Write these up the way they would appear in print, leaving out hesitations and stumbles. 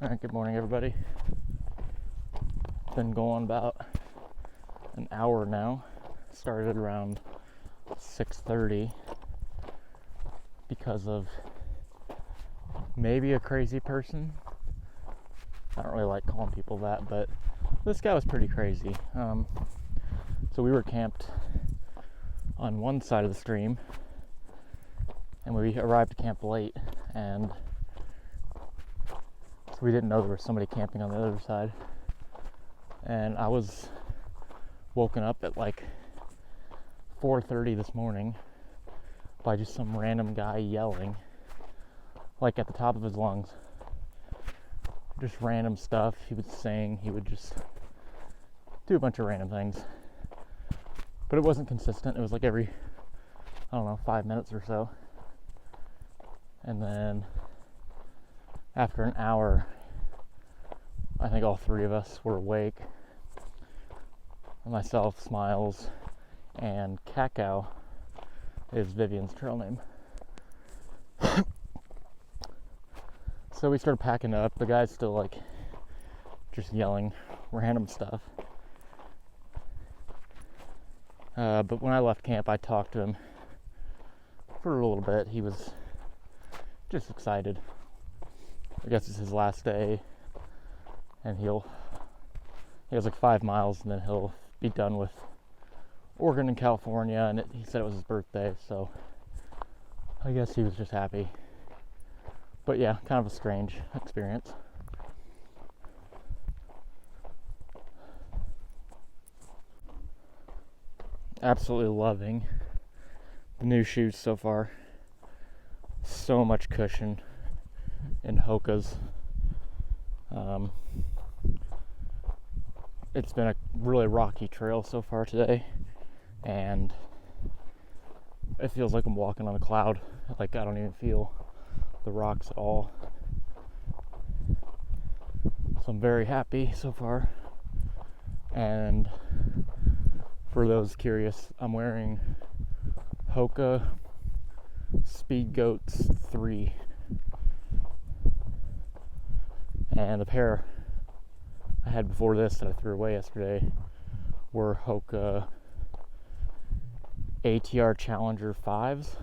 Alright, good morning everybody. Been going about an hour now. Started around 6:30 because of maybe a crazy person. I don't really like calling people that, but this guy was pretty crazy. So we were camped on one side of the stream, and we arrived at camp late, and so we didn't know there was somebody camping on the other side. And I was woken up at like 4:30 this morning by just some random guy yelling, like at the top of his lungs. Just random stuff he was saying. He would just do a bunch of random things. But it wasn't consistent. It was like every, 5 minutes or so. And then after an hour, I think all three of us were awake. Myself, Smiles, and Cacao is Vivian's trail name. So we started packing up. The guy's still like just yelling random stuff. But when I left camp, I talked to him for a little bit. He was just excited. I guess it's his last day, and he has like 5 miles, and then he'll be done with Oregon and California, and he said it was his birthday, so I guess he was just happy. But yeah, kind of a strange experience. Absolutely loving the new shoes so far. So much cushion in Hoka's. It's been a really rocky trail so far today, and it feels like I'm walking on a cloud. Like I don't even feel the rocks at all. So I'm very happy so far. And for those curious, I'm wearing Hoka Speed Goats 3, and the pair I had before this that I threw away yesterday were Hoka ATR Challenger 5s.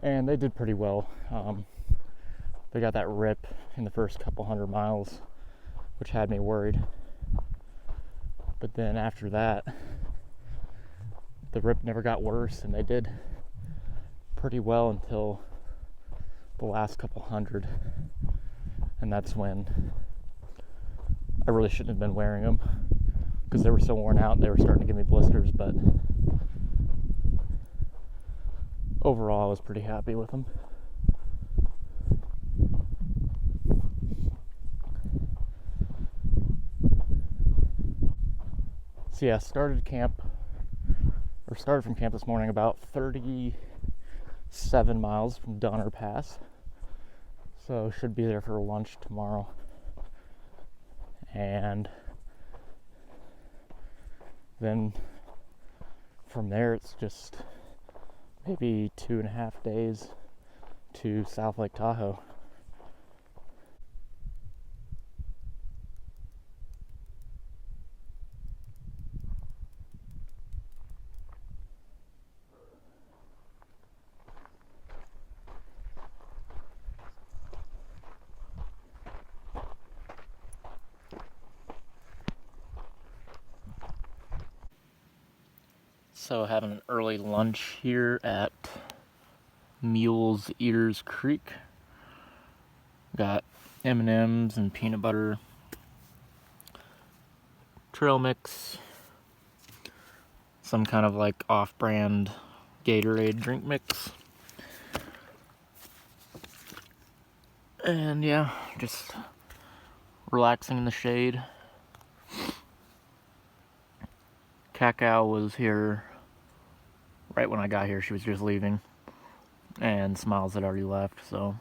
And they did pretty well. They got that rip in the first couple 100 miles, which had me worried. But then after that, the rip never got worse, and they did pretty well until the last couple 100. And that's when I really shouldn't have been wearing them, because they were so worn out and they were starting to give me blisters. But overall, I was pretty happy with them. So yeah, started from camp this morning about 37 miles from Donner Pass. So should be there for lunch tomorrow. And then from there it's just maybe 2.5 days to South Lake Tahoe. So having an early lunch here at Mule's Ears Creek. Got M&Ms and peanut butter, trail mix, some kind of like off-brand Gatorade drink mix. And yeah, just relaxing in the shade. Cacao was here right when I got here. She was just leaving, and Smiles had already left, so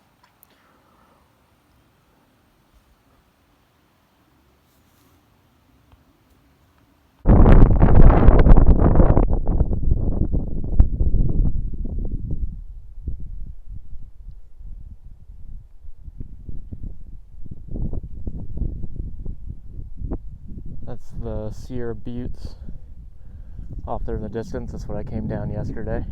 That's the Sierra Buttes off there in the distance. That's what I came down yesterday.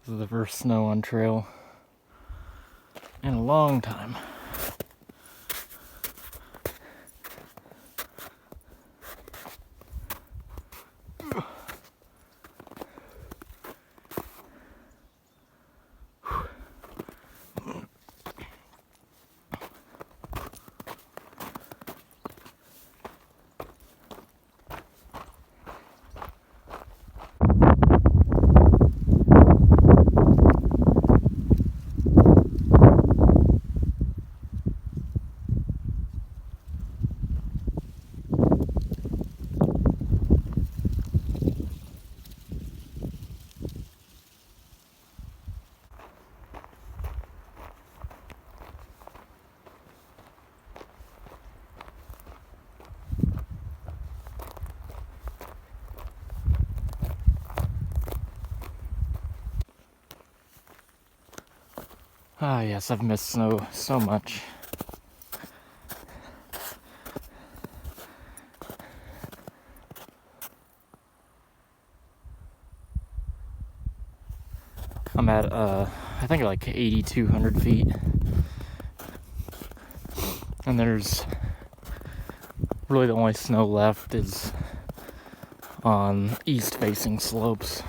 This is the first snow on trail in a long time. Ah, yes, I've missed snow so much. I'm at, I think like 8,200 feet. And there's really the only snow left is on east-facing slopes.